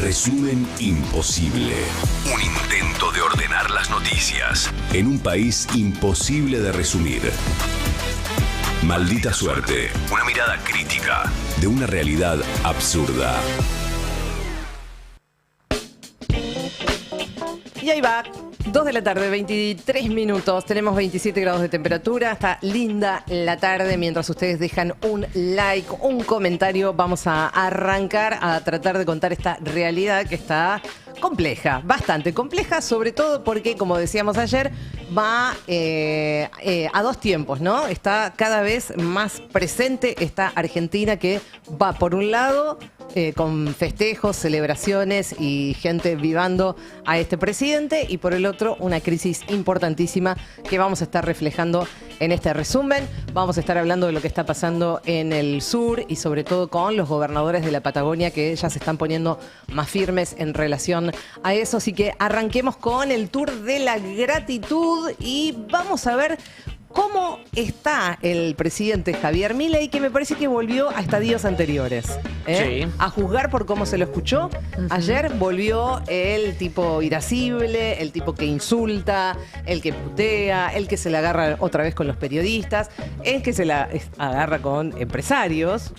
Resumen imposible. Un intento de ordenar las noticias en un país imposible de resumir. Maldita suerte. Una mirada crítica de una realidad absurda. Y ahí va, 2 de la tarde, 23 minutos, tenemos 27 grados de temperatura, está linda la tarde. Mientras ustedes dejan un like, un comentario, vamos a arrancar a tratar de contar esta realidad que está compleja, bastante compleja, sobre todo porque, como decíamos ayer, va a dos tiempos, ¿no? Está cada vez más presente esta Argentina que va, por un lado, con festejos, celebraciones y gente vivando a este presidente, y por el otro una crisis importantísima que vamos a estar reflejando en este resumen. Vamos a estar hablando de lo que está pasando en el sur y sobre todo con los gobernadores de la Patagonia que ya se están poniendo más firmes en relación a eso. Así que arranquemos con el tour de la gratitud y vamos a ver cómo está el presidente Javier Milei, que me parece que volvió a estadios anteriores. Sí. A juzgar por cómo se lo escuchó, ayer volvió el tipo irascible, el tipo que insulta, el que putea, el que se la agarra otra vez con los periodistas, el que se la agarra con empresarios,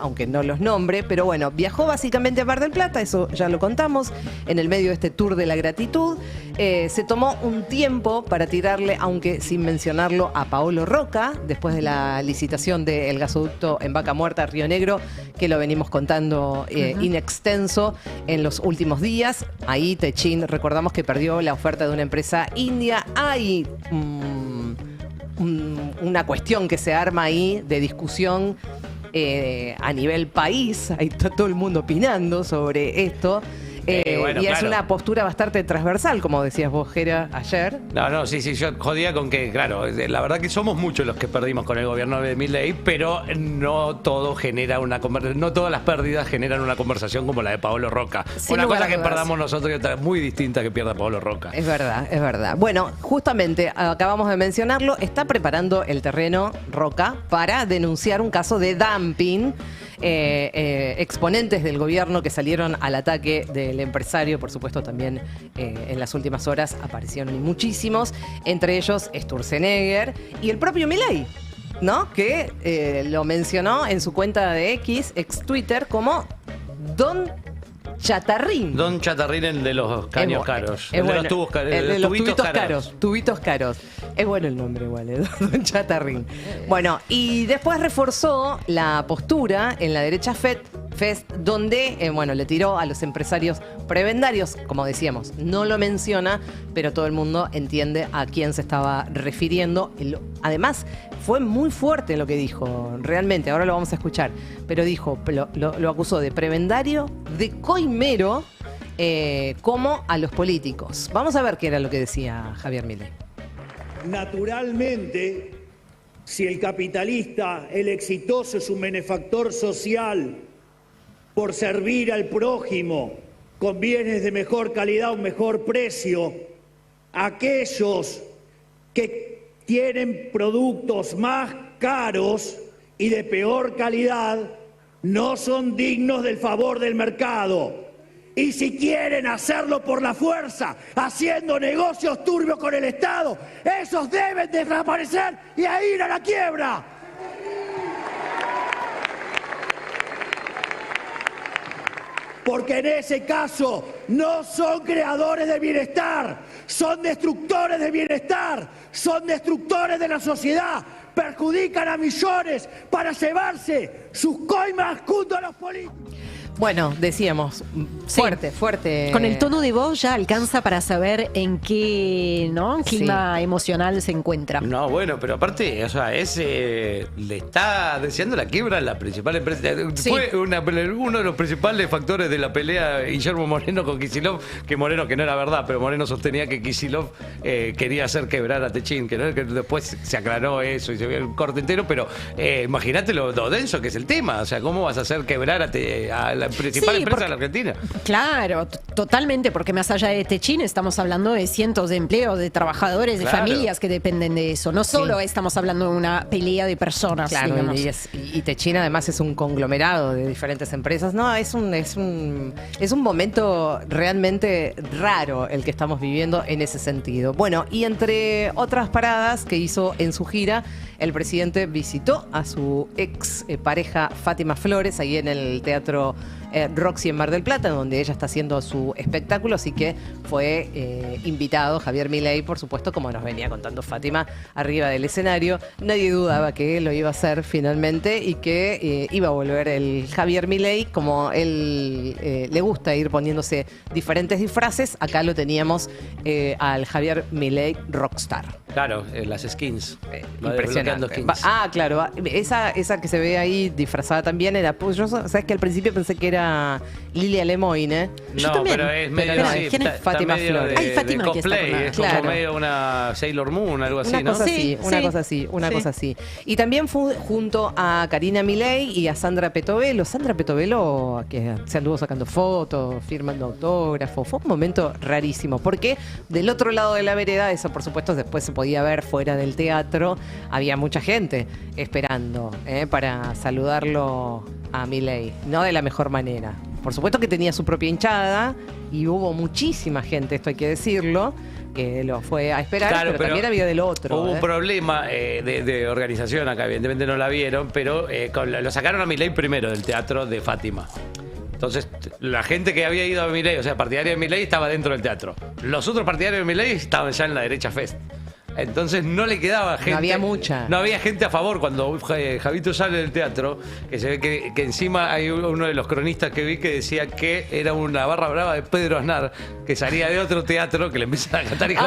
aunque no los nombre. Pero bueno, viajó básicamente a Mar del Plata, eso ya lo contamos, en el medio de este tour de la gratitud. Se tomó un tiempo para tirarle, aunque sin mencionarlo, a Paolo Roca, después de la licitación del gasoducto en Vaca Muerta, Río Negro, que lo venimos contando in extenso en los últimos días. Ahí Techin, recordamos que perdió la oferta de una empresa india. Hay una cuestión que se arma ahí de discusión a nivel país. Ahí está todo el mundo opinando sobre esto. Bueno, y es claro, una postura bastante transversal, como decías vos, Jera, ayer. No, sí, yo jodía con que, claro, la verdad que somos muchos los que perdimos con el gobierno de Milei, pero no todo genera una conversación, no todas las pérdidas generan una conversación como la de Paolo Roca. Sin Una lugar cosa a que dudas. perdamos nosotros y otra muy distinta que pierda Paolo Roca. Es verdad, es verdad. Bueno, justamente acabamos de mencionarlo, está preparando el terreno Roca para denunciar un caso de dumping. Exponentes del gobierno que salieron al ataque del empresario, por supuesto también en las últimas horas aparecieron muchísimos, entre ellos Sturzenegger y el propio Milei, ¿no? Que lo mencionó en su cuenta de ex Twitter, como Don Chatarrín. Don Chatarrín, el de los caños caros. El de los tubos caros. El de los tubitos caros. Tubitos caros. Es bueno el nombre igual, Don Chatarrín. Bueno, y después reforzó la postura en la derecha Fest, donde, le tiró a los empresarios prebendarios, como decíamos, no lo menciona, pero todo el mundo entiende a quién se estaba refiriendo. Además, fue muy fuerte lo que dijo, realmente, ahora lo vamos a escuchar, pero dijo, lo acusó de prebendario, de coimero, como a los políticos. Vamos a ver qué era lo que decía Javier Milei. Naturalmente, si el capitalista, el exitoso, es un benefactor social por servir al prójimo con bienes de mejor calidad, a un mejor precio, aquellos que tienen productos más caros y de peor calidad no son dignos del favor del mercado. Y si quieren hacerlo por la fuerza, haciendo negocios turbios con el Estado, esos deben desaparecer y ir a la quiebra. Porque en ese caso no son creadores de bienestar, son destructores de bienestar, son destructores de la sociedad, perjudican a millones para llevarse sus coimas junto a los políticos. Bueno, decíamos, fuerte. Con el tono de voz ya alcanza para saber en qué clima emocional se encuentra. No, bueno, pero aparte, o sea, le está deseando la quiebra a la principal empresa. Sí. Fue uno de los principales factores de la pelea Guillermo Moreno con Kicillof, que Moreno, que no era verdad, pero Moreno sostenía que Kicillof quería hacer quebrar a Techin, que después se aclaró eso y se vio el corte entero, pero imagínate lo denso que es el tema. O sea, ¿cómo vas a hacer quebrar a la principal Sí, empresa de la Argentina. Claro, totalmente, porque más allá de Techin estamos hablando de cientos de empleos, de trabajadores, de Claro. familias que dependen de eso. No solo estamos hablando de una pelea de personas, Claro, digamos. y Techin además es un conglomerado de diferentes empresas. No, es un momento realmente raro el que estamos viviendo en ese sentido. Bueno, y entre otras paradas que hizo en su gira, el presidente visitó a su ex pareja Fátima Flores ahí en el Teatro Roxy en Mar del Plata, donde ella está haciendo su espectáculo, así que fue invitado Javier Milei, por supuesto, como nos venía contando Fátima, arriba del escenario. Nadie dudaba que lo iba a hacer finalmente y que iba a volver el Javier Milei, como él le gusta ir poniéndose diferentes disfraces. Acá lo teníamos al Javier Milei Rockstar. Claro, las skins. Impresionante. Skins. Claro, esa que se ve ahí disfrazada también era. Pues yo, sabes que al principio pensé que era Lilia Lemoyne. Yo No, también. pero es medio Pero no, sí, ¿quién es está Fátima medio Flores? Ay, Fátima, de que está cosplay, con la- es como Claro. medio una Sailor Moon, algo así, Una ¿no? cosa así, una Sí. cosa así, una Sí. cosa así. Y también fue junto a Karina Milei y a Sandra Petovelo. Sandra Petovelo, que se anduvo sacando fotos, firmando autógrafos. Fue un momento rarísimo, porque del otro lado de la vereda, eso por supuesto después se podía ver fuera del teatro, había mucha gente esperando para saludarlo a Milei. No de la mejor manera. Por supuesto que tenía su propia hinchada y hubo muchísima gente, esto hay que decirlo, que lo fue a esperar, Claro, pero también había del otro. Hubo un problema de organización acá, evidentemente no la vieron, pero lo sacaron a Milei primero del teatro de Fátima. Entonces, la gente que había ido a Milei, o sea, partidaria de Milei, estaba dentro del teatro. Los otros partidarios de Milei estaban ya en la derecha fest. Entonces no le quedaba gente. No había mucha. No había gente a favor cuando Javito sale del teatro, que se ve que encima hay uno de los cronistas que vi que decía que era una barra brava de Pedro Aznar, que salía de otro teatro, que le empiezan a cantar hijo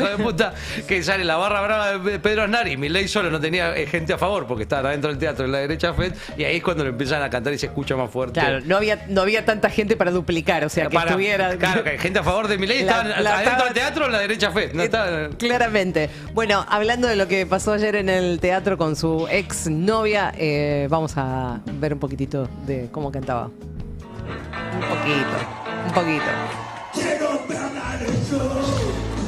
de puta, que sale la barra brava de Pedro Aznar y Milei solo no tenía gente a favor porque estaban adentro del teatro en la derecha FED, y ahí es cuando le empiezan a cantar y se escucha más fuerte. Claro, no había tanta gente para duplicar, o sea, que estuviera... Claro, que gente a favor de Milei La- estaban la adentro estaba- del teatro en la derecha FED. No estaban... Claramente. Bueno, hablando de lo que pasó ayer en el teatro con su ex novia, vamos a ver un poquitito de cómo cantaba. Un poquito.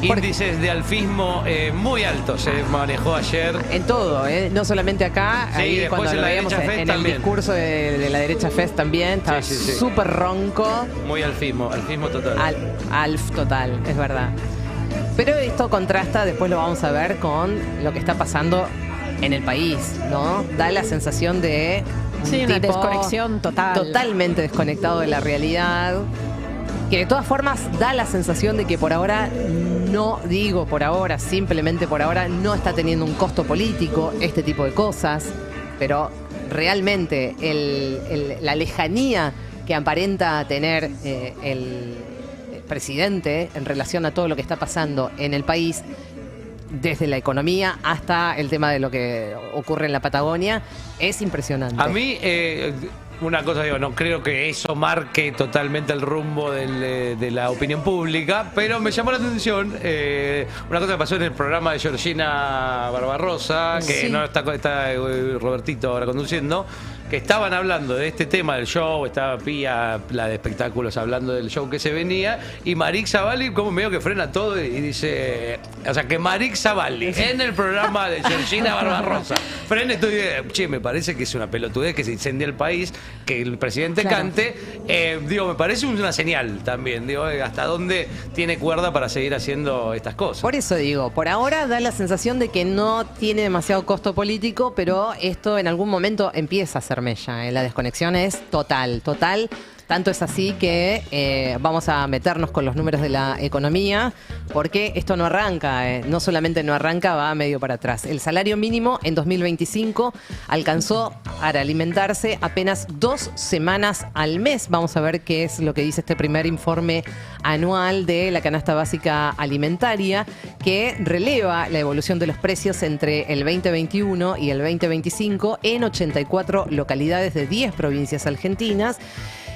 Índices de alfismo muy altos se manejó ayer. En todo, no solamente acá, Sí, ahí después cuando en lo la veíamos derecha en Fest el también. discurso de la derecha Fest también, estaba Sí, sí, sí. súper ronco. Muy alfismo total. Alf total, es verdad. Pero esto contrasta, después lo vamos a ver, con lo que está pasando en el país, ¿no? Da la sensación de un Sí, una tipo desconexión total. totalmente desconectado de la realidad, que de todas formas da la sensación de que por ahora, no digo por ahora, simplemente por ahora, no está teniendo un costo político este tipo de cosas, pero realmente la lejanía que aparenta tener el presidente en relación a todo lo que está pasando en el país, desde la economía hasta el tema de lo que ocurre en la Patagonia, es impresionante. A mí, una cosa digo, no creo que eso marque totalmente el rumbo de la opinión pública, pero me llamó la atención una cosa que pasó en el programa de Georgina Barbarosa, que Sí. no está Robertito ahora conduciendo, que estaban hablando de este tema del show, estaba Pía, la de espectáculos, hablando del show que se venía, y Marix Zavalli como medio que frena todo y dice, o sea, que Marix Zavalli en el programa de Georgina Barbarosa frena y todo y dice, che, me parece que es una pelotudez que se incendia el país, que el presidente Claro. cante, digo, me parece una señal también, digo, hasta dónde tiene cuerda para seguir haciendo estas cosas. Por eso digo, por ahora da la sensación de que no tiene demasiado costo político, pero esto en algún momento empieza a ser mella. La desconexión es total. Tanto es así que vamos a meternos con los números de la economía, porque esto no arranca, no solamente no arranca, va medio para atrás. El salario mínimo en 2025 alcanzó para alimentarse apenas 2 semanas al mes. Vamos a ver qué es lo que dice este primer informe anual de la canasta básica alimentaria, que releva la evolución de los precios entre el 2021 y el 2025 en 84 localidades de 10 provincias argentinas.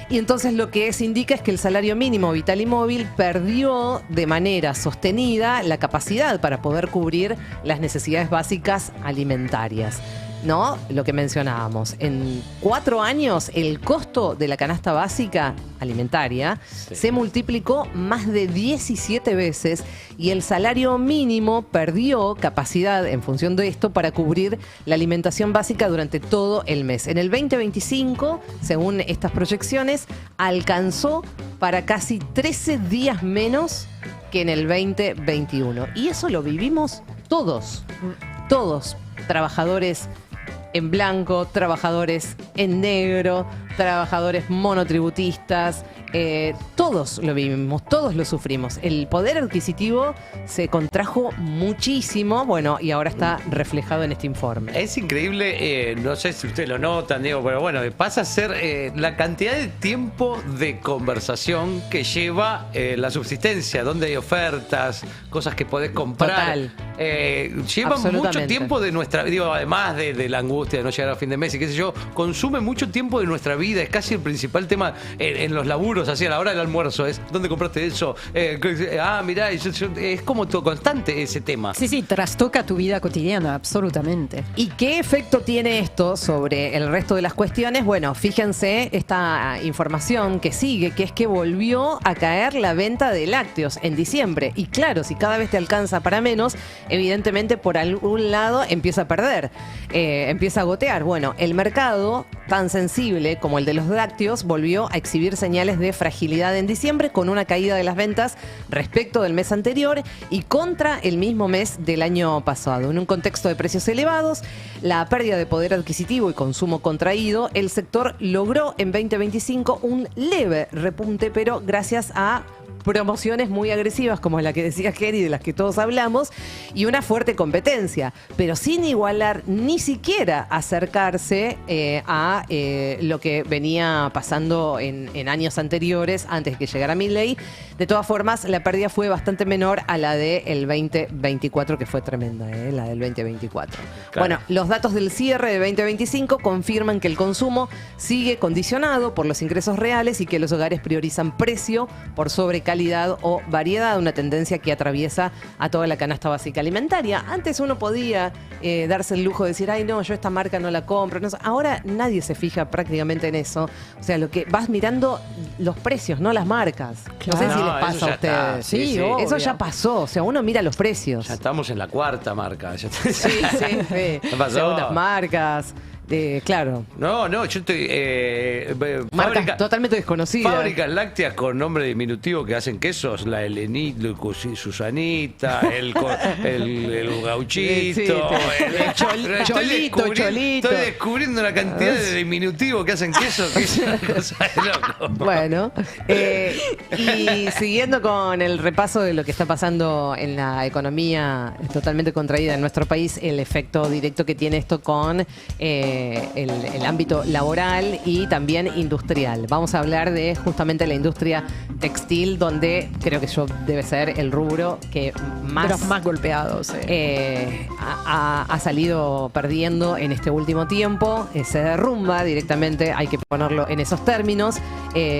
Y entonces lo que se indica es que el salario mínimo vital y móvil perdió de manera sostenida la capacidad para poder cubrir las necesidades básicas alimentarias. ¿no? Lo que mencionábamos. En 4 años, el costo de la canasta básica alimentaria se multiplicó más de 17 veces y el salario mínimo perdió capacidad en función de esto para cubrir la alimentación básica durante todo el mes. En el 2025, según estas proyecciones, alcanzó para casi 13 días menos que en el 2021. Y eso lo vivimos todos, trabajadores en blanco, trabajadores en negro, trabajadores monotributistas, todos lo vivimos, todos lo sufrimos. El poder adquisitivo se contrajo muchísimo, bueno, y ahora está reflejado en este informe. Es increíble, no sé si ustedes lo notan, Diego, pero bueno, pasa a ser la cantidad de tiempo de conversación que lleva la subsistencia, donde hay ofertas, cosas que podés comprar. Total. Lleva mucho tiempo de nuestra vida, digo, además de la angustia de no llegar a fin de mes y qué sé yo, consume mucho tiempo de nuestra vida, es casi el principal tema en los laburos, así a la hora del almuerzo, es ¿dónde compraste eso? Mirá, es como todo constante ese tema. Sí, trastoca tu vida cotidiana, absolutamente. ¿Y qué efecto tiene esto sobre el resto de las cuestiones? Bueno, fíjense esta información que sigue, que es que volvió a caer la venta de lácteos en diciembre. Y claro, si cada vez te alcanza para menos, evidentemente por algún lado empieza a perder, empieza a gotear. Bueno, el mercado tan sensible como el de los lácteos volvió a exhibir señales de fragilidad en diciembre con una caída de las ventas respecto del mes anterior y contra el mismo mes del año pasado. En un contexto de precios elevados, la pérdida de poder adquisitivo y consumo contraído, el sector logró en 2025 un leve repunte, pero gracias a promociones muy agresivas como la que decía Kerry, de las que todos hablamos, y una fuerte competencia, pero sin igualar ni siquiera acercarse a lo que venía pasando en años anteriores, antes de que llegara Milei. De todas formas, la pérdida fue bastante menor a la del 2024, que fue tremenda, la del 2024. Claro. Bueno, los datos del cierre de 2025 confirman que el consumo sigue condicionado por los ingresos reales y que los hogares priorizan precio por sobre calidad o variedad, una tendencia que atraviesa a toda la canasta básica alimentaria. Antes uno podía darse el lujo de decir, ay no, yo esta marca no la compro. No, ahora nadie se fija prácticamente en eso. O sea, lo que vas mirando los precios, no las marcas. Claro. No sé si les pasa a ustedes. Sí, eso ya pasó. O sea, uno mira los precios. Ya estamos en la cuarta marca. Sí. Segundas marcas. Claro. No, yo estoy. Marcas totalmente desconocidas. Fábricas lácteas con nombre diminutivo que hacen quesos, la Elenita, Susanita, el Gauchito, el Cholito. Estoy descubriendo una cantidad de diminutivos que hacen quesos que es una cosa de loco. Bueno, y siguiendo con el repaso de lo que está pasando en la economía totalmente contraída en nuestro país, el efecto directo que tiene esto con el ámbito laboral y también industrial. Vamos a hablar de justamente la industria textil, donde creo que debe ser el rubro que de los más golpeados. Ha salido perdiendo en este último tiempo. Se derrumba directamente, hay que ponerlo en esos términos.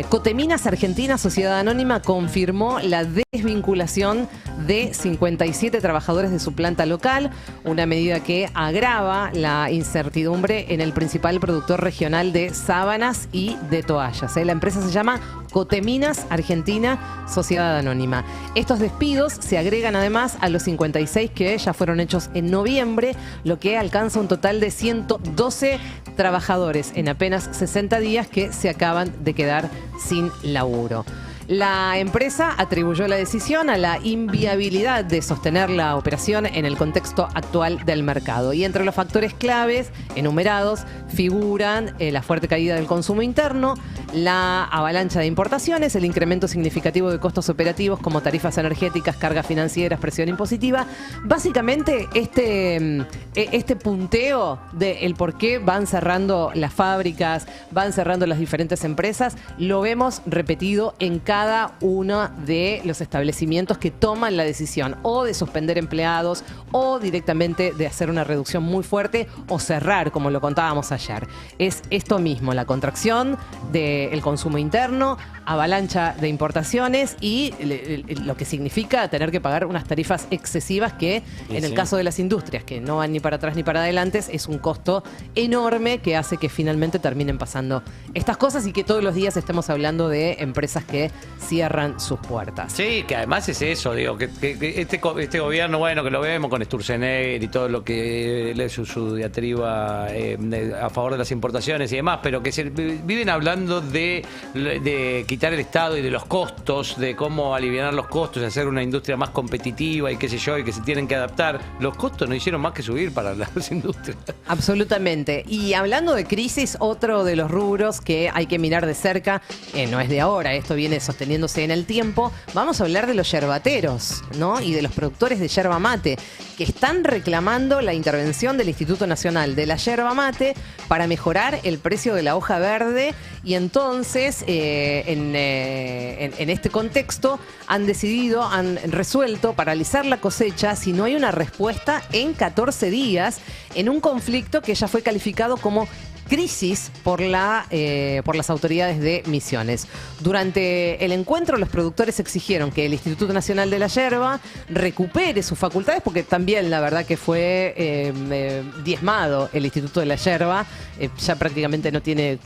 Coteminas Argentina, Sociedad Anónima, confirmó la desvinculación de 57 trabajadores de su planta local, una medida que agrava la incertidumbre en el principal productor regional de sábanas y de toallas. La empresa se llama Coteminas Argentina, Sociedad Anónima. Estos despidos se agregan además a los 56 que ya fueron hechos en noviembre, lo que alcanza un total de 112 trabajadores en apenas 60 días que se acaban de quedar sin laburo. La empresa atribuyó la decisión a la inviabilidad de sostener la operación en el contexto actual del mercado. Y entre los factores claves enumerados figuran la fuerte caída del consumo interno, la avalancha de importaciones, el incremento significativo de costos operativos como tarifas energéticas, cargas financieras, presión impositiva. Básicamente, este punteo del por qué van cerrando las fábricas, van cerrando las diferentes empresas, lo vemos repetido en cada uno de los establecimientos que toman la decisión o de suspender empleados o directamente de hacer una reducción muy fuerte o cerrar, como lo contábamos ayer. Es esto mismo, la contracción de el consumo interno, avalancha de importaciones y lo que significa tener que pagar unas tarifas excesivas que en el caso de las industrias, que no van ni para atrás ni para adelante, es un costo enorme que hace que finalmente terminen pasando estas cosas y que todos los días estemos hablando de empresas que cierran sus puertas. Sí, que además es eso, digo, que este gobierno, bueno, que lo vemos con Sturzenegger y todo lo que lee su diatriba a favor de las importaciones y demás, pero que viven hablando de quitar el Estado y de los costos, de cómo aliviar los costos y hacer una industria más competitiva y qué sé yo, y que se tienen que adaptar. Los costos no hicieron más que subir para las industrias. Absolutamente. Y hablando de crisis, otro de los rubros que hay que mirar de cerca, no es de ahora, esto viene sosteniéndose en el tiempo, vamos a hablar de los yerbateros, ¿no? Y de los productores de yerba mate, que están reclamando la intervención del Instituto Nacional de la Yerba Mate para mejorar el precio de la hoja verde, y entonces en este contexto han resuelto paralizar la cosecha si no hay una respuesta en 14 días en un conflicto que ya fue calificado como crisis por las autoridades de Misiones. Durante el encuentro, los productores exigieron que el Instituto Nacional de la Yerba recupere sus facultades, porque también la verdad que fue diezmado el Instituto de la Yerba, ya prácticamente no tiene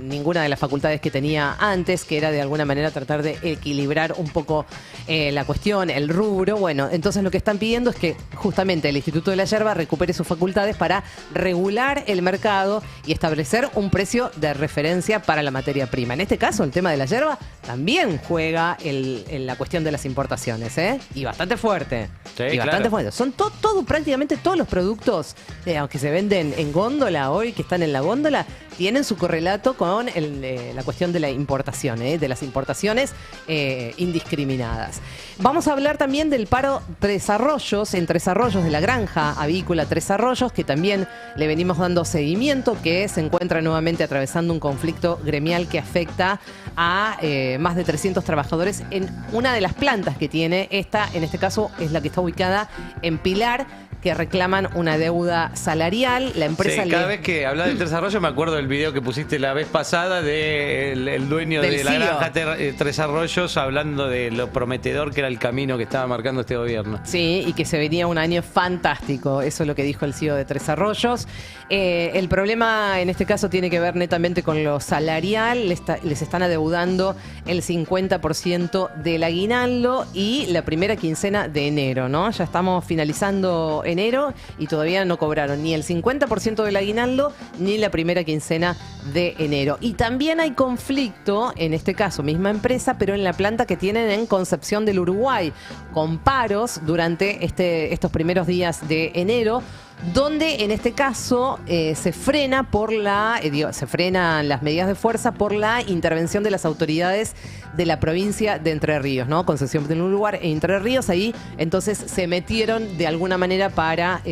ninguna de las facultades que tenía antes, que era de alguna manera tratar de equilibrar un poco la cuestión, el rubro. Bueno, entonces lo que están pidiendo es que justamente el Instituto de la Yerba recupere sus facultades para regular el mercado y establecer un precio de referencia para la materia prima. En este caso, el tema de la yerba también juega en la cuestión de las importaciones, ¿eh? Y bastante fuerte. Sí, y bastante fuerte. Son prácticamente todos los productos que se venden en góndola hoy, que están en la góndola, tienen su correlato con la cuestión de la importación, de las importaciones indiscriminadas. Vamos a hablar también del paro Tres Arroyos, en Tres Arroyos, de la granja avícola Tres Arroyos, que también le venimos dando seguimiento, que se encuentra nuevamente atravesando un conflicto gremial que afecta a más de 300 trabajadores en una de las plantas que tiene. Esta, en este caso, es la que está ubicada en Pilar, que reclaman una deuda salarial. La empresa cada vez que hablas de Tres Arroyos me acuerdo del video que pusiste la vez pasada del el dueño de la granja Tres Arroyos, hablando de lo prometedor que era el camino que estaba marcando este gobierno. Sí, y que se venía un año fantástico. Eso es lo que dijo el CEO de Tres Arroyos. El problema en este caso tiene que ver netamente con lo salarial. Les están adeudando el 50% del aguinaldo y la primera quincena de enero, ¿no? Ya estamos finalizando enero y todavía no cobraron ni el 50% del aguinaldo ni la primera quincena de enero. Y también hay conflicto, en este caso misma empresa, pero en la planta que tienen en Concepción del Uruguay, con paros durante estos primeros días de enero, donde en este caso se frenan las medidas de fuerza por la intervención de las autoridades de la provincia de Entre Ríos, ¿no? Concepción del Uruguay e Entre Ríos, ahí entonces se metieron de alguna manera para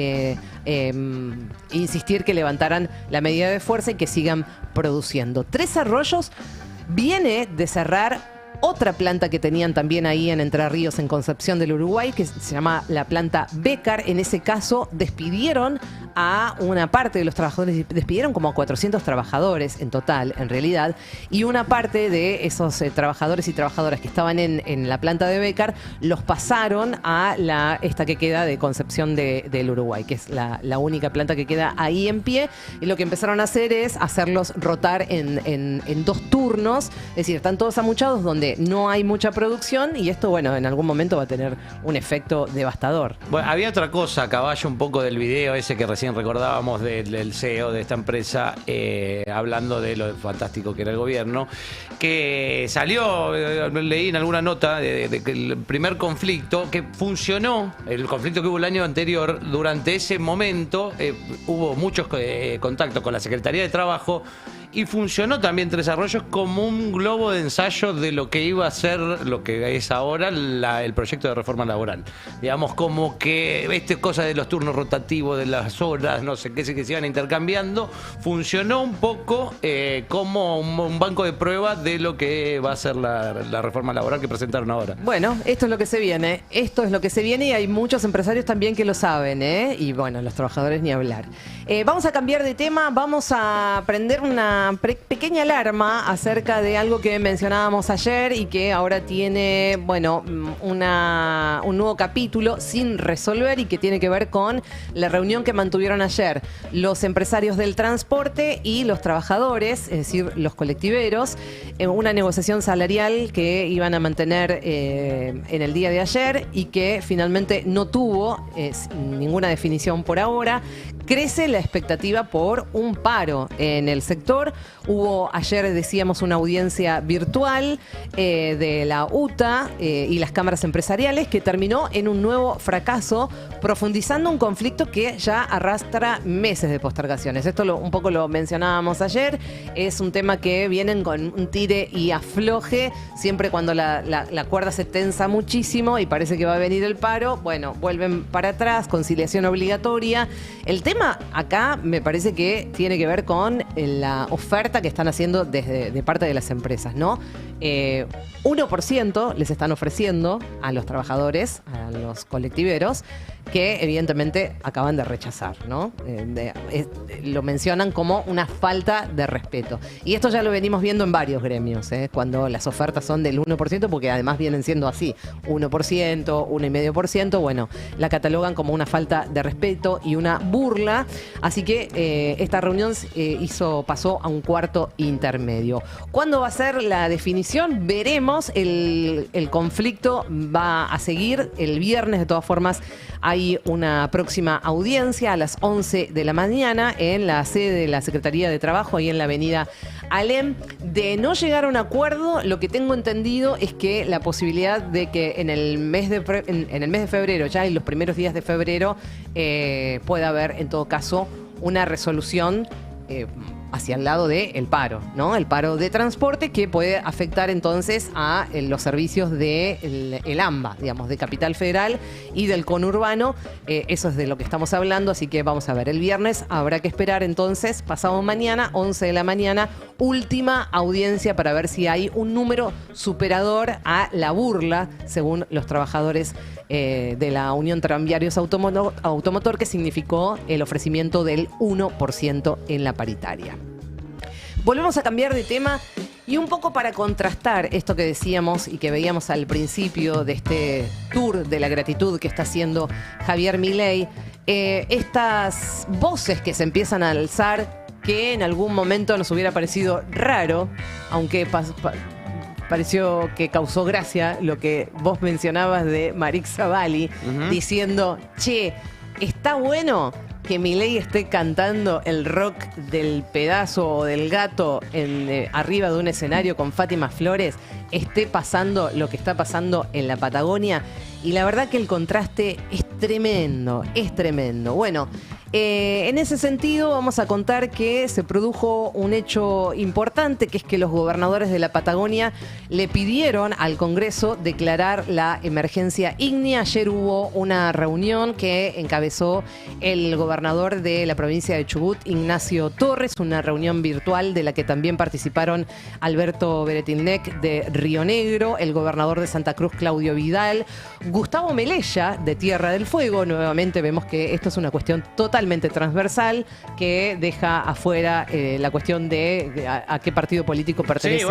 insistir que levantaran la medida de fuerza y que sigan produciendo. Tres Arroyos viene de cerrar otra planta que tenían también ahí en Entre Ríos, en Concepción del Uruguay, que se llama la planta Bécar. En ese caso despidieron a una parte de los trabajadores, despidieron como a 400 trabajadores en total, en realidad, y una parte de esos trabajadores y trabajadoras que estaban en la planta de Bécar los pasaron a esta que queda de Concepción del Uruguay, que es la única planta que queda ahí en pie, y lo que empezaron a hacer es hacerlos rotar en 2 turnos, es decir, están todos amuchados donde no hay mucha producción, y esto, bueno, en algún momento va a tener un efecto devastador. Bueno, había otra cosa a caballo un poco del video ese que recién recordábamos del CEO de esta empresa, hablando de lo fantástico que era el gobierno, que salió, leí en alguna nota, de que el primer conflicto que funcionó, el conflicto que hubo el año anterior, durante ese momento hubo muchos contactos con la Secretaría de Trabajo, y funcionó también Tres Arroyos como un globo de ensayo de lo que iba a ser, lo que es ahora el proyecto de reforma laboral. Digamos, como que cosa de los turnos rotativos, de las horas, no sé qué, que se iban intercambiando, funcionó un poco como un banco de prueba de lo que va a ser la reforma laboral que presentaron ahora. Bueno, esto es lo que se viene. Esto es lo que se viene, y hay muchos empresarios también que lo saben, y bueno, los trabajadores ni hablar. Vamos a cambiar de tema, vamos a prender una una pequeña alarma acerca de algo que mencionábamos ayer y que ahora tiene, bueno, un nuevo capítulo sin resolver y que tiene que ver con la reunión que mantuvieron ayer los empresarios del transporte y los trabajadores, es decir, los colectiveros, en una negociación salarial que iban a mantener en el día de ayer y que finalmente no tuvo ninguna definición por ahora. Crece la expectativa por un paro en el sector. Hubo ayer, decíamos, una audiencia virtual de la UTA y las cámaras empresariales que terminó en un nuevo fracaso, profundizando un conflicto que ya arrastra meses de postergaciones. Esto un poco lo mencionábamos ayer. Es un tema que vienen con un tire y afloje. Siempre cuando la cuerda se tensa muchísimo y parece que va a venir el paro, bueno, vuelven para atrás, conciliación obligatoria. El tema acá me parece que tiene que ver con la oferta que están haciendo de parte de las empresas, ¿no? 1% les están ofreciendo a los trabajadores, a los colectiveros, que evidentemente acaban de rechazar, ¿no? Lo mencionan como una falta de respeto. Y esto ya lo venimos viendo en varios gremios, cuando las ofertas son del 1%, porque además vienen siendo así, 1%, 1,5%, bueno, la catalogan como una falta de respeto y una burla. Así que esta reunión pasó a un cuarto intermedio. ¿Cuándo va a ser la definición? Veremos. El conflicto va a seguir el viernes, de todas formas. Hay una próxima audiencia a las 11 de la mañana en la sede de la Secretaría de Trabajo, ahí en la avenida Alem. De no llegar a un acuerdo, lo que tengo entendido es que la posibilidad de que en el mes de febrero, ya en los primeros días de febrero, pueda haber en todo caso una resolución hacia el lado del paro, ¿no? El paro de transporte que puede afectar entonces a los servicios del AMBA, digamos, de Capital Federal y del conurbano. Eso es de lo que estamos hablando, así que vamos a ver. El viernes habrá que esperar entonces, pasado mañana, 11 de la mañana, última audiencia para ver si hay un número superador a la burla, según los trabajadores de la Unión Tranviarios Automotor, que significó el ofrecimiento del 1% en la paritaria. Volvemos a cambiar de tema y un poco para contrastar esto que decíamos y que veíamos al principio de este tour de la gratitud que está haciendo Javier Milei, estas voces que se empiezan a alzar, que en algún momento nos hubiera parecido raro, aunque pareció que causó gracia lo que vos mencionabas de Marix Zavalli, diciendo, che, está bueno que Milei esté cantando el rock del pedazo o del gato arriba de un escenario con Fátima Flores, esté pasando lo que está pasando en la Patagonia. Y la verdad que el contraste es tremendo, es tremendo. Bueno, en ese sentido vamos a contar que se produjo un hecho importante, que es que los gobernadores de la Patagonia le pidieron al Congreso declarar la emergencia ígnea. Ayer hubo una reunión que encabezó el gobernador de la provincia de Chubut, Ignacio Torres, una reunión virtual de la que también participaron Alberto Beretilnec de Río Negro, el gobernador de Santa Cruz, Claudio Vidal, Gustavo Melella de Tierra del Fuego. Nuevamente vemos que esto es una cuestión totalmente transversal que deja afuera la cuestión de a qué partido político pertenece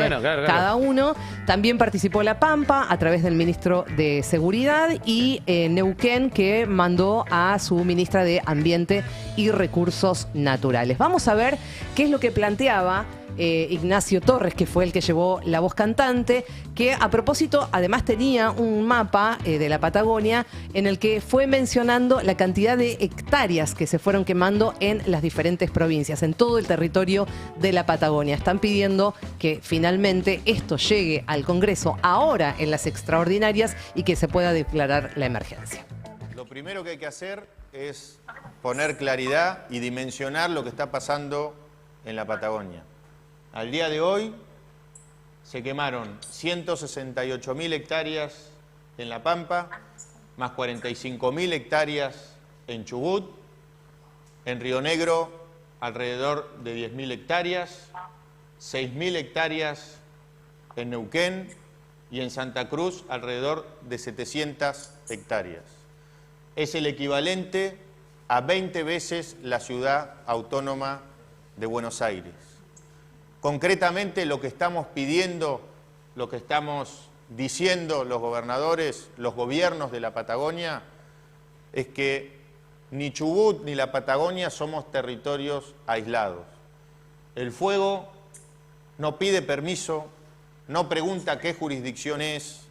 cada uno. También participó La Pampa a través del ministro de Seguridad y Neuquén, que mandó a su ministra de Ambiente y Recursos Naturales. Vamos a ver qué es lo que planteaba Ignacio Torres, que fue el que llevó la voz cantante, que a propósito además tenía un mapa de la Patagonia en el que fue mencionando la cantidad de hectáreas que se fueron quemando en las diferentes provincias, en todo el territorio de la Patagonia. Están pidiendo que finalmente esto llegue al Congreso ahora en las extraordinarias y que se pueda declarar la emergencia. Lo primero que hay que hacer es poner claridad y dimensionar lo que está pasando en la Patagonia. Al día de hoy se quemaron 168.000 hectáreas en La Pampa, más 45.000 hectáreas en Chubut, en Río Negro alrededor de 10.000 hectáreas, 6.000 hectáreas en Neuquén y en Santa Cruz alrededor de 700 hectáreas. Es el equivalente a 20 veces la ciudad autónoma de Buenos Aires. Concretamente lo que estamos pidiendo, lo que estamos diciendo los gobernadores, los gobiernos de la Patagonia, es que ni Chubut ni la Patagonia somos territorios aislados. El fuego no pide permiso, no pregunta qué jurisdicción es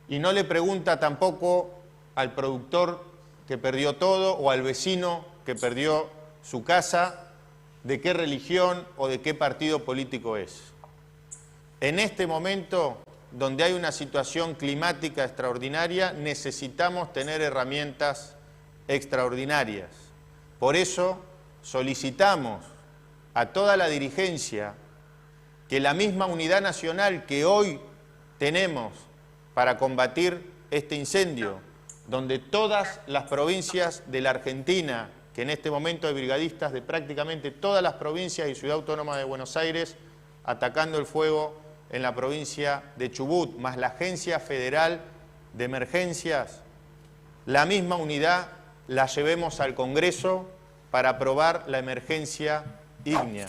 y no le pregunta tampoco al productor que perdió todo o al vecino que perdió su casa de qué religión o de qué partido político es. En este momento, donde hay una situación climática extraordinaria, necesitamos tener herramientas extraordinarias. Por eso solicitamos a toda la dirigencia que la misma unidad nacional que hoy tenemos para combatir este incendio, donde todas las provincias de la Argentina, que en este momento hay brigadistas de prácticamente todas las provincias y Ciudad Autónoma de Buenos Aires atacando el fuego en la provincia de Chubut, más la Agencia Federal de Emergencias, la misma unidad la llevemos al Congreso para aprobar la emergencia ígnea.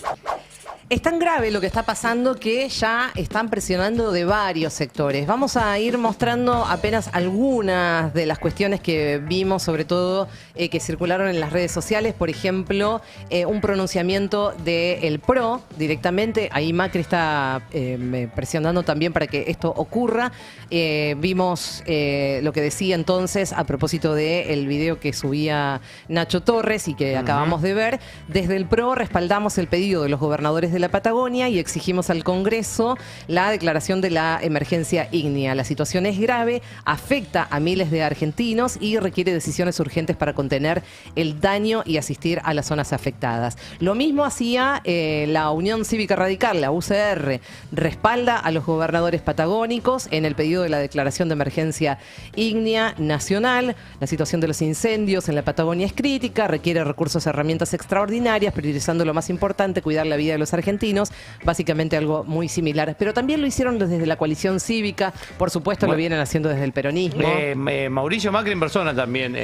Es tan grave lo que está pasando que ya están presionando de varios sectores. Vamos a ir mostrando apenas algunas de las cuestiones que vimos, sobre todo que circularon en las redes sociales. Por ejemplo, un pronunciamiento del PRO directamente. Ahí Macri está presionando también para que esto ocurra. Vimos lo que decía entonces a propósito del video que subía Nacho Torres y que acabamos de ver. Desde el PRO respaldamos el pedido de los gobernadores de la Patagonia y exigimos al Congreso la declaración de la emergencia ígnea. La situación es grave, afecta a miles de argentinos y requiere decisiones urgentes para contener el daño y asistir a las zonas afectadas. Lo mismo hacía la Unión Cívica Radical, la UCR, respalda a los gobernadores patagónicos en el pedido de la declaración de emergencia ígnea nacional. La situación de los incendios en la Patagonia es crítica, requiere recursos y herramientas extraordinarias, priorizando lo más importante, cuidar la vida de los argentinos, básicamente algo muy similar. Pero también lo hicieron desde la coalición cívica, por supuesto lo vienen haciendo desde el peronismo. Mauricio Macri en persona también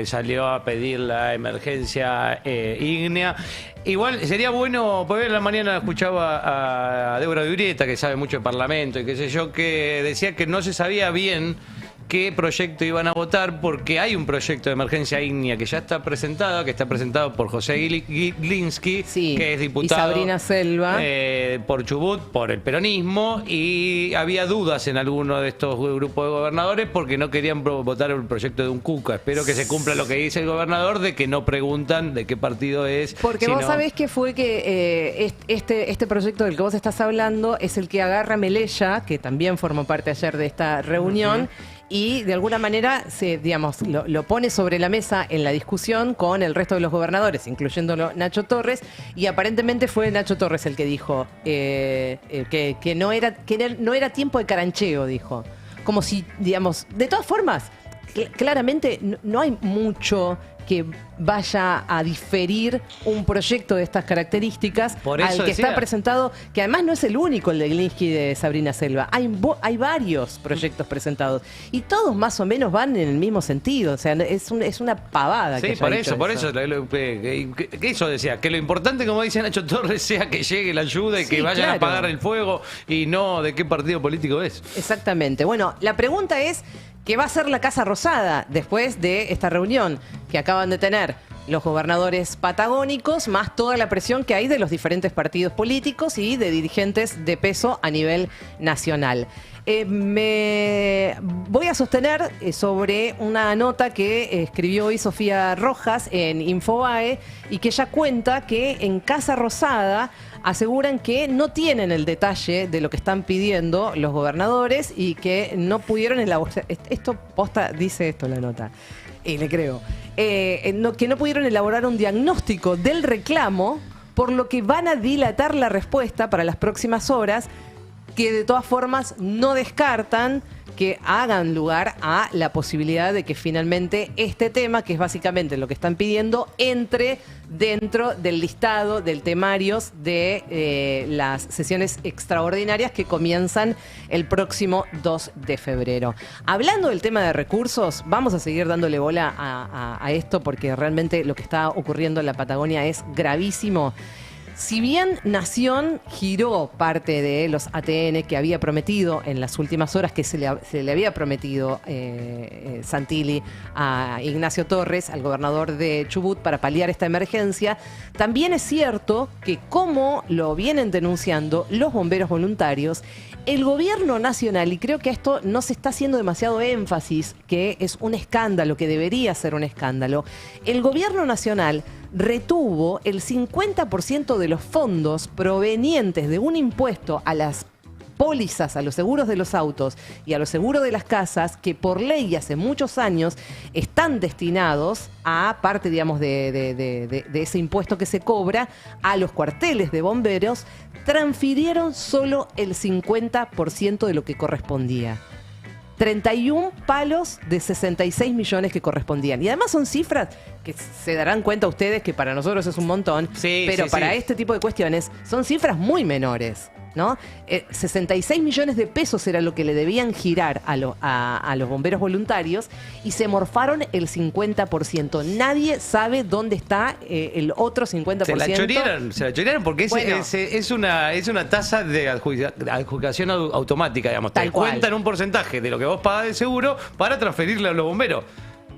salió a pedir la emergencia ígnea. Igual sería bueno, porque en la mañana escuchaba a Débora de Urieta, que sabe mucho de parlamento y qué sé yo, que decía que no se sabía bien qué proyecto iban a votar, porque hay un proyecto de emergencia ígnea que ya está presentado, que está presentado por José Glinsky, sí, que es diputado, y Sabrina Selva, por Chubut, por el peronismo, y había dudas en alguno de estos grupos de gobernadores porque no querían votar el proyecto de un Cuca. Espero que se cumpla lo que dice el gobernador, de que no preguntan de qué partido es. Porque vos sabés que fue que este proyecto del que vos estás hablando es el que agarra Melella, que también formó parte ayer de esta reunión, y de alguna manera lo pone sobre la mesa en la discusión con el resto de los gobernadores, incluyéndolo Nacho Torres, y aparentemente fue Nacho Torres el que dijo que no era tiempo de carancheo, dijo. Como si, digamos, de todas formas, claramente no hay mucho que vaya a diferir un proyecto de estas características al que está presentado, que además no es el único, el de Glinsky y de Sabrina Selva. Hay varios proyectos presentados y todos más o menos van en el mismo sentido. O sea, es una pavada. Sí, que por eso que eso decía, que lo importante, como dice Nacho Torres, sea que llegue la ayuda y que vayan a apagar el fuego y no de qué partido político es. Exactamente. Bueno, la pregunta es: ¿qué va a hacer la Casa Rosada después de esta reunión que acaban de tener los gobernadores patagónicos, más toda la presión que hay de los diferentes partidos políticos y de dirigentes de peso a nivel nacional? Me voy a sostener sobre una nota que escribió hoy Sofía Rojas en Infobae y que ella cuenta que en Casa Rosada aseguran que no tienen el detalle de lo que están pidiendo los gobernadores y que no pudieron elaborar. Esto posta, dice esto la nota, y le creo. Que no pudieron elaborar un diagnóstico del reclamo, por lo que van a dilatar la respuesta para las próximas horas, que de todas formas no descartan que hagan lugar a la posibilidad de que finalmente este tema, que es básicamente lo que están pidiendo, entre dentro del listado del temarios de las sesiones extraordinarias que comienzan el próximo 2 de febrero. Hablando del tema de recursos, vamos a seguir dándole bola a esto porque realmente lo que está ocurriendo en la Patagonia es gravísimo. Si bien Nación giró parte de los ATN que había prometido en las últimas horas, que se le había prometido Santilli a Ignacio Torres, al gobernador de Chubut, para paliar esta emergencia, también es cierto que, como lo vienen denunciando los bomberos voluntarios, el gobierno nacional, y creo que esto no se está haciendo demasiado énfasis, que es un escándalo, que debería ser un escándalo, el gobierno nacional retuvo el 50% de los fondos provenientes de un impuesto a las pólizas, a los seguros de los autos y a los seguros de las casas, que por ley hace muchos años están destinados a parte, digamos, de ese impuesto que se cobra a los cuarteles de bomberos, transfirieron solo el 50% de lo que correspondía. 31 palos de 66 millones que correspondían. Y además son cifras que se darán cuenta ustedes que para nosotros es un montón, Sí, pero sí, para sí. este tipo de cuestiones son cifras muy menores, ¿no? 66 millones de pesos era lo que le debían girar a los bomberos voluntarios y se morfaron el 50%. Nadie sabe dónde está el otro 50%. Se la chorearon porque Bueno. es una tasa de adjudicación automática, digamos. Tal Te cual. cuentan un porcentaje de lo que vos pagás de seguro para transferirle a los bomberos.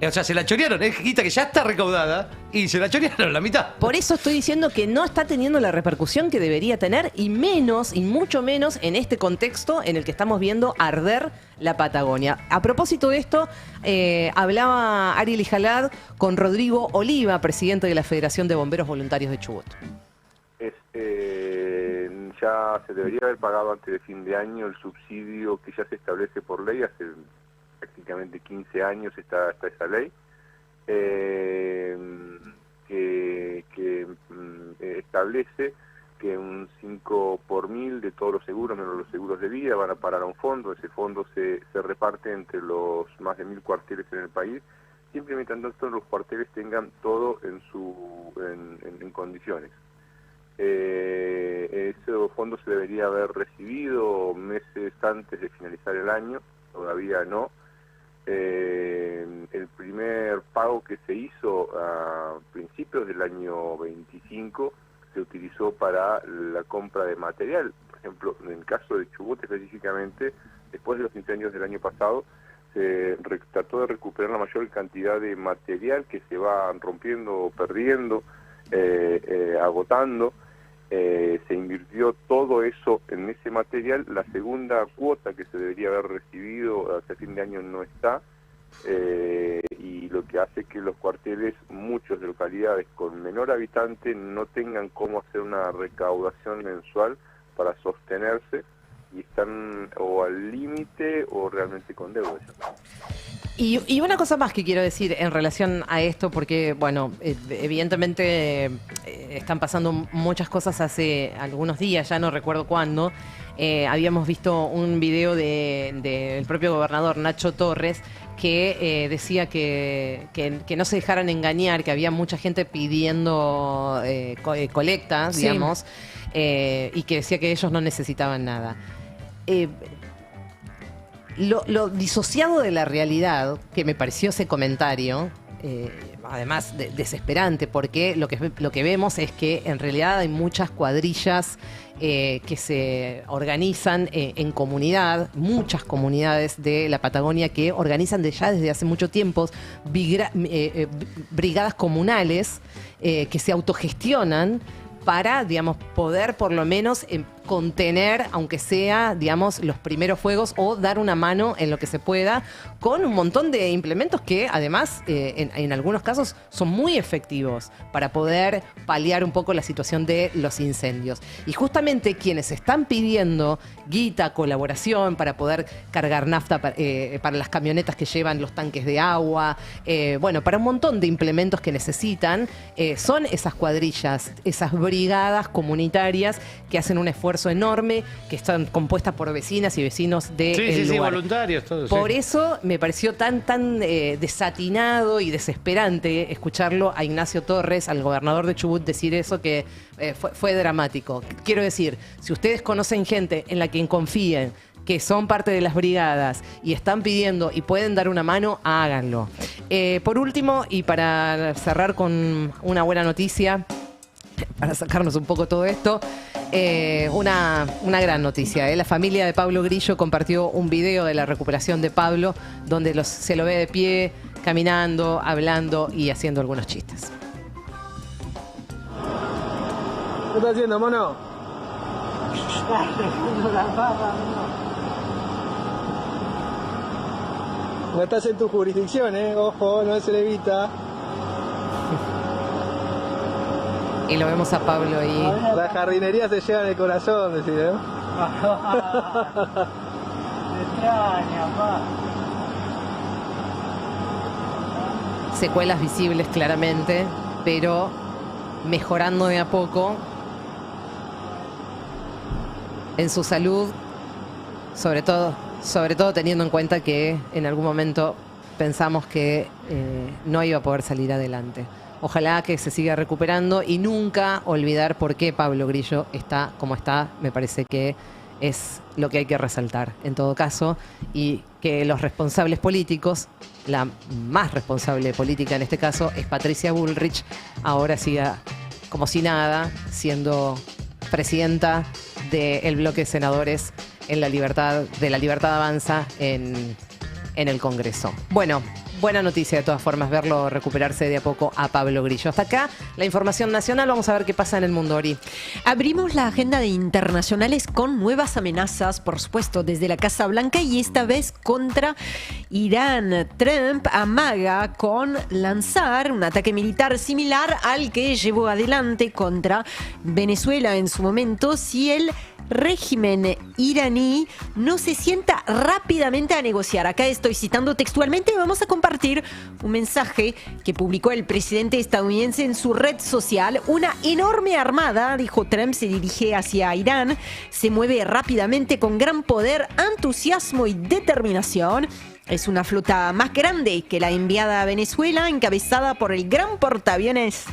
O sea, se la chorearon, es guita que ya está recaudada y se la chorearon la mitad. Por eso estoy diciendo que no está teniendo la repercusión que debería tener, y menos, y mucho menos en este contexto en el que estamos viendo arder la Patagonia. A propósito de esto, hablaba Ariel Ijalad con Rodrigo Oliva, presidente de la Federación de Bomberos Voluntarios de Chubut. Ya se debería haber pagado antes de fin de año el subsidio que ya se establece por ley, hace prácticamente 15 años está esa ley, que establece que un 5 por 1000 de todos los seguros, menos los seguros de vida, van a parar a un fondo. Ese fondo se reparte entre los más de 1000 cuarteles en el país, siempre mientras tanto los cuarteles tengan todo en condiciones. Ese fondo se debería haber recibido meses antes de finalizar el año, todavía no. El primer pago que se hizo a principios del año 25 se utilizó para la compra de material. Por ejemplo, en el caso de Chubut específicamente, después de los incendios del año pasado, se trató de recuperar la mayor cantidad de material que se va rompiendo, perdiendo, agotando. Se invirtió todo eso en ese material. La segunda cuota que se debería haber recibido hasta fin de año no está, y lo que hace que los cuarteles, muchos de localidades con menor habitante, no tengan cómo hacer una recaudación mensual para sostenerse, y están o al límite o realmente con deudas. Y una cosa más que quiero decir en relación a esto, porque, bueno, evidentemente están pasando muchas cosas hace algunos días, ya no recuerdo cuándo. Habíamos visto un video del propio gobernador Nacho Torres que decía que no se dejaran engañar, que había mucha gente pidiendo colecta, Sí. digamos, y que decía que ellos no necesitaban nada. Lo disociado de la realidad, que me pareció ese comentario, además desesperante, porque lo que vemos es que en realidad hay muchas cuadrillas que se organizan en comunidad, muchas comunidades de la Patagonia que organizan desde hace mucho tiempo brigadas comunales que se autogestionan para, digamos, poder por lo menos contener, aunque sea, digamos, los primeros fuegos, o dar una mano en lo que se pueda, con un montón de implementos que además en algunos casos son muy efectivos para poder paliar un poco la situación de los incendios. Y justamente quienes están pidiendo guita, colaboración para poder cargar nafta para las camionetas que llevan los tanques de agua, bueno, para un montón de implementos que necesitan, son esas cuadrillas, esas brigadas comunitarias que hacen un esfuerzo enorme, que están compuestas por vecinas y vecinos de el Sí, lugar. voluntarios, todos. Por eso me pareció tan desatinado y desesperante escucharlo a Ignacio Torres, al gobernador de Chubut, decir eso, que fue dramático. Quiero decir, si ustedes conocen gente en la que confíen, que son parte de las brigadas y están pidiendo y pueden dar una mano, háganlo. Por último, y para cerrar con una buena noticia, para sacarnos un poco todo esto. Una gran noticia. La familia de Pablo Grillo compartió un video de la recuperación de Pablo, donde se lo ve de pie, caminando, hablando y haciendo algunos chistes. ¿Qué estás haciendo, mono? No estás en tu jurisdicción, ojo, no se le evita. Y lo vemos a Pablo ahí. La jardinería se lleva en el corazón, decís, ¿no? Secuelas visibles claramente, pero mejorando de a poco en su salud, sobre todo teniendo en cuenta que en algún momento pensamos que no iba a poder salir adelante. Ojalá que se siga recuperando y nunca olvidar por qué Pablo Grillo está como está. Me parece que es lo que hay que resaltar en todo caso, y que los responsables políticos, la más responsable política en este caso es Patricia Bullrich, ahora siga como si nada, siendo presidenta del bloque de senadores de la Libertad Avanza en el Congreso. Bueno, buena noticia de todas formas verlo recuperarse de a poco a Pablo Grillo. Hasta acá la información nacional. Vamos a ver qué pasa en el mundo, Ori. Abrimos la agenda de internacionales con nuevas amenazas, por supuesto, desde la Casa Blanca, y esta vez contra Irán. Trump amaga con lanzar un ataque militar similar al que llevó adelante contra Venezuela en su momento si el régimen iraní no se sienta rápidamente a negociar. Acá estoy citando textualmente y vamos a compartir un mensaje que publicó el presidente estadounidense en su red social. Una enorme armada, dijo Trump, se dirige hacia Irán, se mueve rápidamente con gran poder, entusiasmo y determinación. Es una flota más grande que la enviada a Venezuela, encabezada por el gran portaaviones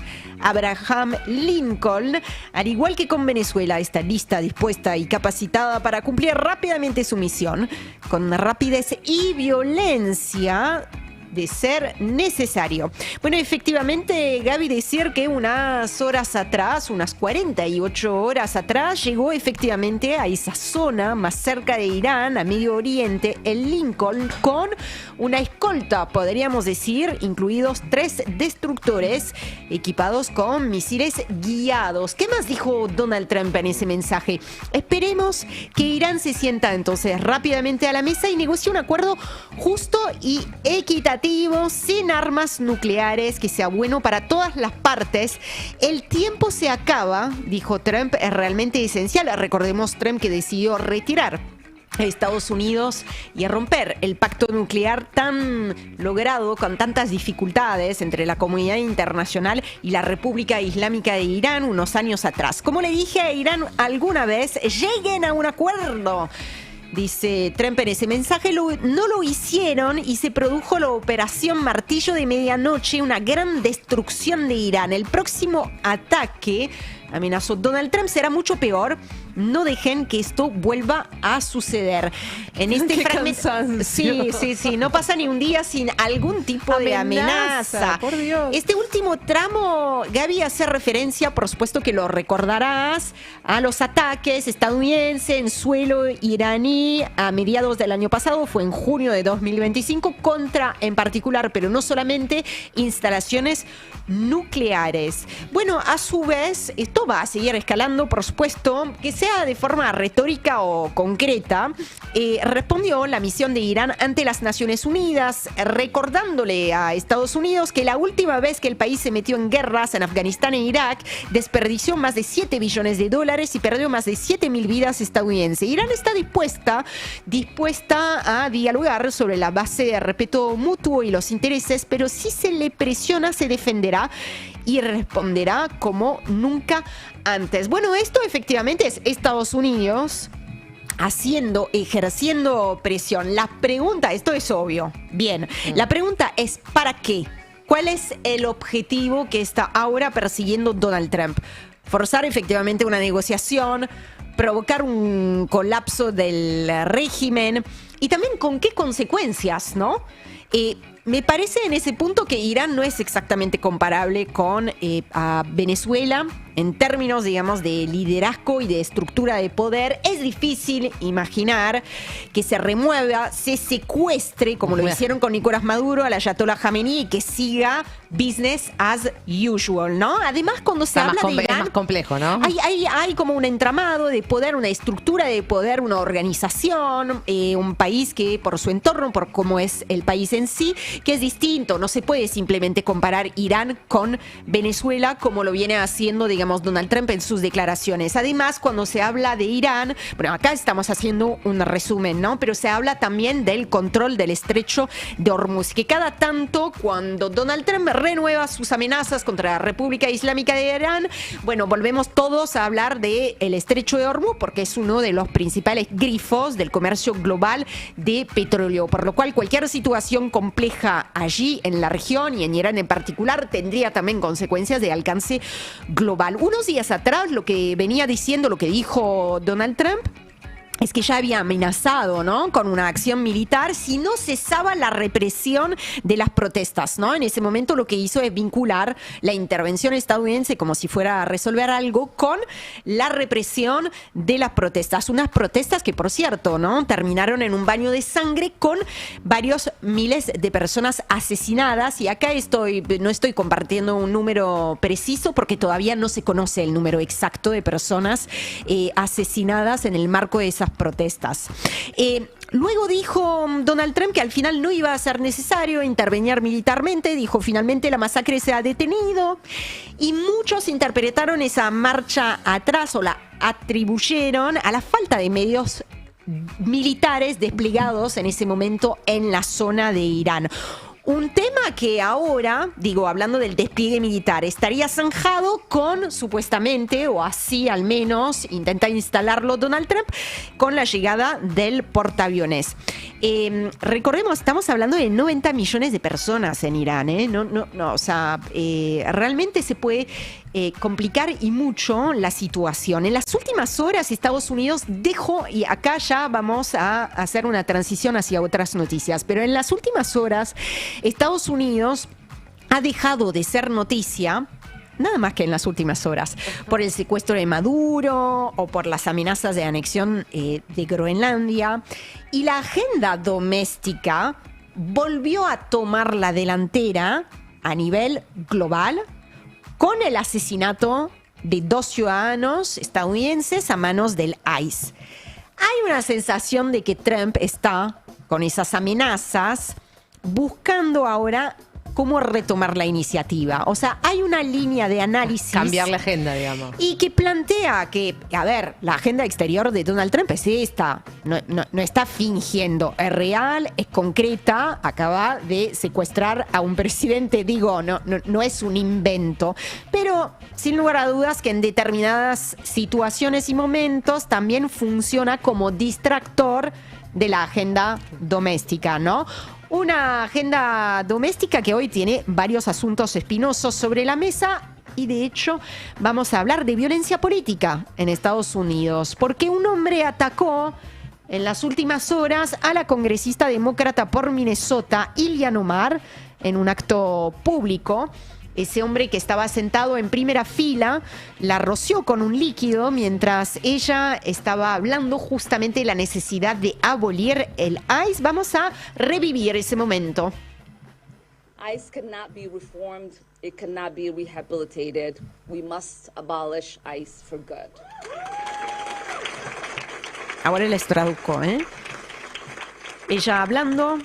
Abraham Lincoln. Al igual que con Venezuela, está lista, dispuesta y capacitada para cumplir rápidamente su misión, con rapidez y violencia de ser necesario. Bueno, efectivamente, Gaby, decir que unas horas atrás, unas 48 horas atrás, llegó efectivamente a esa zona más cerca de Irán, a Medio Oriente, el Lincoln, con una escolta, podríamos decir, incluidos 3 destructores equipados con misiles guiados. ¿Qué más dijo Donald Trump en ese mensaje? Esperemos que Irán se sienta entonces rápidamente a la mesa y negocie un acuerdo justo y equitativo, sin armas nucleares, que sea bueno para todas las partes. El tiempo se acaba, dijo Trump, es realmente esencial. Recordemos, Trump que decidió retirar a Estados Unidos y a romper el pacto nuclear tan logrado con tantas dificultades entre la comunidad internacional y la República Islámica de Irán unos años atrás. Como le dije a Irán alguna vez, lleguen a un acuerdo. Dice Trump en ese mensaje, no lo hicieron y se produjo la operación Martillo de Medianoche, una gran destrucción de Irán. El próximo ataque, amenazó Donald Trump, será mucho peor. No dejen que esto vuelva a suceder. En este fragmento, sí, no pasa ni un día sin algún tipo de amenaza. Por Dios. Este último tramo, Gaby, hace referencia, por supuesto que lo recordarás, a los ataques estadounidenses en suelo iraní a mediados del año pasado, fue en junio de 2025, contra, en particular, pero no solamente, instalaciones nucleares. Bueno, a su vez, esto va a seguir escalando, por supuesto, que sea de forma retórica o concreta. Respondió la misión de Irán ante las Naciones Unidas, recordándole a Estados Unidos que la última vez que el país se metió en guerras en Afganistán e Irak, desperdició más de $7 billones y perdió más de 7.000 vidas estadounidenses. Irán está dispuesta a dialogar sobre la base de respeto mutuo y los intereses, pero si se le presiona, se defenderá y responderá como nunca antes. Bueno, esto efectivamente es Estados Unidos ejerciendo presión. La pregunta, esto es obvio, bien, la pregunta es ¿para qué? ¿Cuál es el objetivo que está ahora persiguiendo Donald Trump? Forzar efectivamente una negociación, provocar un colapso del régimen y también con qué consecuencias, ¿no? Me parece en ese punto que Irán no es exactamente comparable con a Venezuela en términos, digamos, de liderazgo y de estructura de poder, es difícil imaginar que se remueva, se secuestre, como lo hicieron con Nicolás Maduro, al ayatollah Jamenei, y que siga business as usual, ¿no? Además, cuando se habla de Irán, es más complejo, ¿no? hay como un entramado de poder, una estructura de poder, una organización, un país que por su entorno, por cómo es el país en sí, que es distinto. No se puede simplemente comparar Irán con Venezuela como lo viene haciendo, digamos, Donald Trump en sus declaraciones. Además, cuando se habla de Irán, bueno, acá estamos haciendo un resumen, ¿no? Pero se habla también del control del estrecho de Hormuz, que cada tanto, cuando Donald Trump renueva sus amenazas contra la República Islámica de Irán, bueno, volvemos todos a hablar del estrecho de Hormuz, porque es uno de los principales grifos del comercio global de petróleo, por lo cual cualquier situación compleja allí en la región y en Irán en particular tendría también consecuencias de alcance global. Unos días atrás, lo que venía diciendo, lo que dijo Donald Trump, es que ya había amenazado, ¿no?, con una acción militar si no cesaba la represión de las protestas, ¿no? En ese momento lo que hizo es vincular la intervención estadounidense como si fuera a resolver algo con la represión de las protestas. Unas protestas que, por cierto, ¿no?, terminaron en un baño de sangre con varios miles de personas asesinadas. Y acá no estoy compartiendo un número preciso porque todavía no se conoce el número exacto de personas asesinadas en el marco de esas protestas. Luego dijo Donald Trump que al final no iba a ser necesario intervenir militarmente. Dijo finalmente la masacre se ha detenido, y muchos interpretaron esa marcha atrás o la atribuyeron a la falta de medios militares desplegados en ese momento en la zona de Irán. Un tema que ahora, hablando del despliegue militar, estaría zanjado con, supuestamente, o así al menos, intenta instalarlo Donald Trump, con la llegada del portaaviones. Recordemos, estamos hablando de 90 millones de personas en Irán, ¿eh? Realmente se puede complicar y mucho la situación. En las últimas horas Estados Unidos dejó, y acá ya vamos a hacer una transición hacia otras noticias, pero en las últimas horas Estados Unidos ha dejado de ser noticia, nada más que en las últimas horas, por el secuestro de Maduro o por las amenazas de anexión de Groenlandia, y la agenda doméstica volvió a tomar la delantera a nivel global con el asesinato de 2 ciudadanos estadounidenses a manos del ICE. Hay una sensación de que Trump está, con esas amenazas, buscando ahora cómo retomar la iniciativa. O sea, hay una línea de análisis. Cambiar la agenda, digamos. Y que plantea que, la agenda exterior de Donald Trump es esta. No está fingiendo. Es real, es concreta. Acaba de secuestrar a un presidente. No es un invento. Pero, sin lugar a dudas, que en determinadas situaciones y momentos también funciona como distractor de la agenda doméstica, ¿no? Una agenda doméstica que hoy tiene varios asuntos espinosos sobre la mesa, y de hecho vamos a hablar de violencia política en Estados Unidos, porque un hombre atacó en las últimas horas a la congresista demócrata por Minnesota, Ilhan Omar, en un acto público. Ese hombre, que estaba sentado en primera fila, la roció con un líquido mientras ella estaba hablando justamente de la necesidad de abolir el ICE. Vamos a revivir ese momento. ICE cannot be reformed, it cannot be rehabilitated. We must abolish ICE for good. Ahora les traduzco, Ella hablando.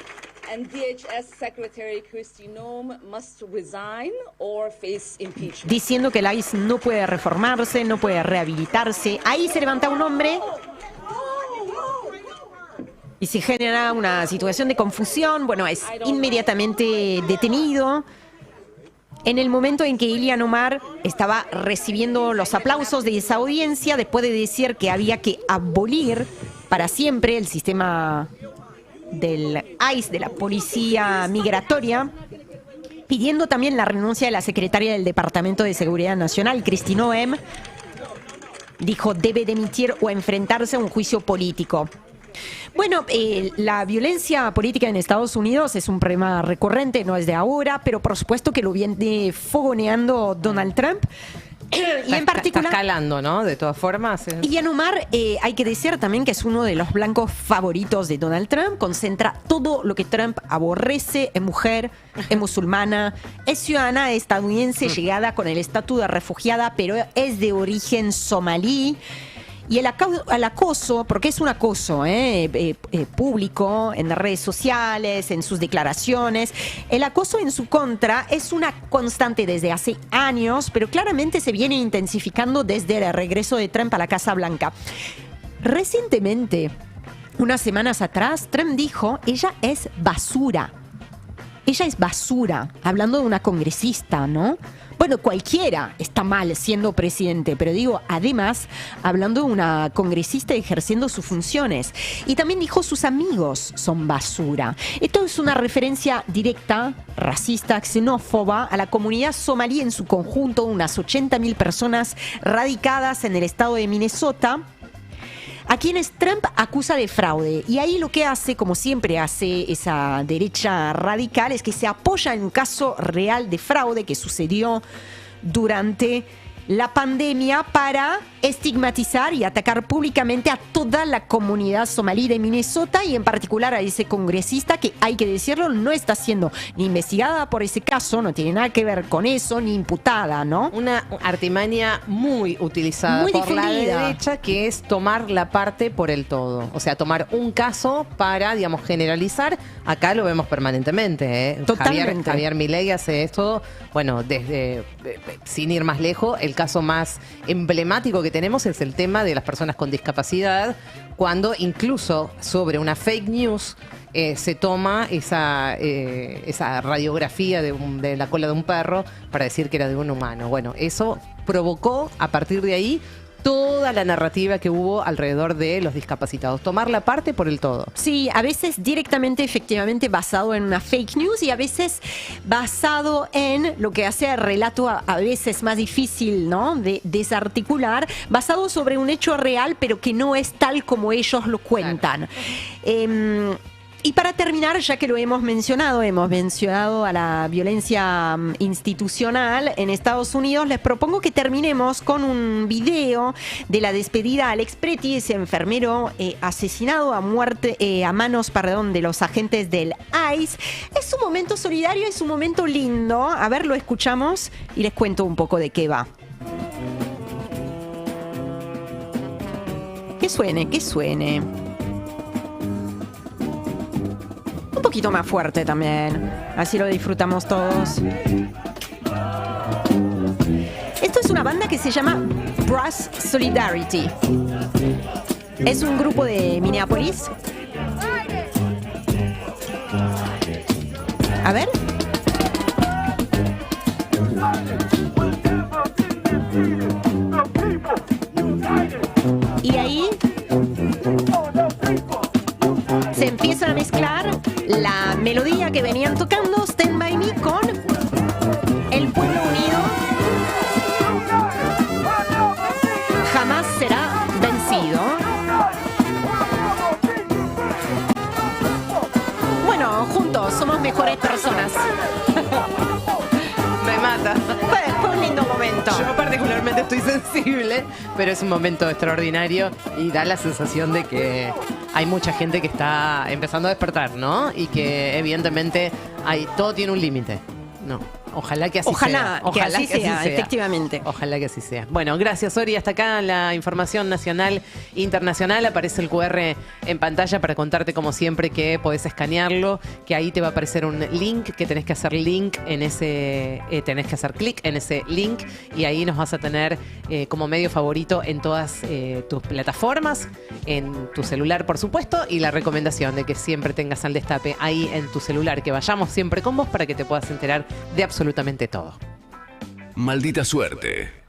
And DHS Secretary Kristi Noem must resign or face impeachment. Diciendo que el ICE no puede reformarse, no puede rehabilitarse. Ahí se levanta un hombre y se genera una situación de confusión. Bueno, es inmediatamente detenido. En el momento en que Ilhan Omar estaba recibiendo los aplausos de esa audiencia, después de decir que había que abolir para siempre el sistema del ICE, de la policía migratoria, pidiendo también la renuncia de la secretaria del Departamento de Seguridad Nacional, Kristi Noem, dijo debe dimitir o enfrentarse a un juicio político. Bueno, la violencia política en Estados Unidos es un problema recurrente, no es de ahora, pero por supuesto que lo viene fogoneando Donald Trump Y en particular... Está escalando, ¿no? De todas formas. Ilhan Omar, hay que decir también que es uno de los blancos favoritos de Donald Trump. Concentra todo lo que Trump aborrece. Es mujer, es musulmana, es ciudadana estadounidense llegada con el estatus de refugiada, pero es de origen somalí. Y el acoso, porque es un acoso público en las redes sociales, en sus declaraciones, el acoso en su contra es una constante desde hace años, pero claramente se viene intensificando desde el regreso de Trump a la Casa Blanca. Recientemente, unas semanas atrás, Trump dijo, ella es basura. Ella es basura, hablando de una congresista, ¿no? Bueno, cualquiera está mal siendo presidente, pero digo, además, hablando de una congresista ejerciendo sus funciones. Y también dijo, sus amigos son basura. Esto es una referencia directa, racista, xenófoba, a la comunidad somalí en su conjunto, unas 80.000 personas radicadas en el estado de Minnesota, a quienes Trump acusa de fraude. Y ahí lo que hace, como siempre hace esa derecha radical, es que se apoya en un caso real de fraude que sucedió durante la pandemia para estigmatizar y atacar públicamente a toda la comunidad somalí de Minnesota y en particular a ese congresista que, hay que decirlo, no está siendo ni investigada por ese caso, no tiene nada que ver con eso, ni imputada, ¿no? Una artimaña muy utilizada muy por la difundida. derecha, que es tomar la parte por el todo. O sea, tomar un caso para, digamos, generalizar. Acá lo vemos permanentemente, ¿eh? Totalmente. Javier Milei hace esto, bueno, desde, sin ir más lejos, el caso más emblemático que tenemos es el tema de las personas con discapacidad, cuando incluso sobre una fake news se toma esa radiografía de la cola de un perro para decir que era de un humano. Bueno, eso provocó a partir de ahí toda la narrativa que hubo alrededor de los discapacitados. Tomar la parte por el todo. Sí, a veces directamente, efectivamente, basado en una fake news y a veces basado en lo que hace el relato a veces más difícil, ¿no? De desarticular, basado sobre un hecho real, pero que no es tal como ellos lo cuentan. Claro. Y para terminar, ya que lo hemos mencionado a la violencia institucional en Estados Unidos, les propongo que terminemos con un video de la despedida a Alex Pretty, ese enfermero asesinado a manos de los agentes del ICE. Es un momento solidario, es un momento lindo. A ver, lo escuchamos y les cuento un poco de qué va. Que suene. Un poquito más fuerte también, así lo disfrutamos todos. Esto es una banda que se llama Brass Solidarity. Es un grupo de Minneapolis. A ver. Y ahí se empieza a mezclar la melodía que venían tocando Stand By Me con El Pueblo Unido jamás será vencido. Bueno, juntos somos mejores personas. Me mata. Fue un lindo momento. Yo particularmente estoy sensible, pero es un momento extraordinario y da la sensación de que hay mucha gente que está empezando a despertar, ¿no? Y que evidentemente todo tiene un límite. No, ojalá que así sea. Ojalá que así sea, efectivamente. Ojalá que así sea. Bueno, gracias, Ori. Hasta acá la información nacional e internacional. Aparece el QR en pantalla para contarte, como siempre, que podés escanearlo, que ahí te va a aparecer un link, que tenés que hacer clic en ese link y ahí nos vas a tener como medio favorito en todas tus plataformas, en tu celular, por supuesto, y la recomendación de que siempre tengas Al Destape ahí en tu celular, que vayamos siempre con vos para que te puedas enterar de absolutamente todo. Maldita suerte.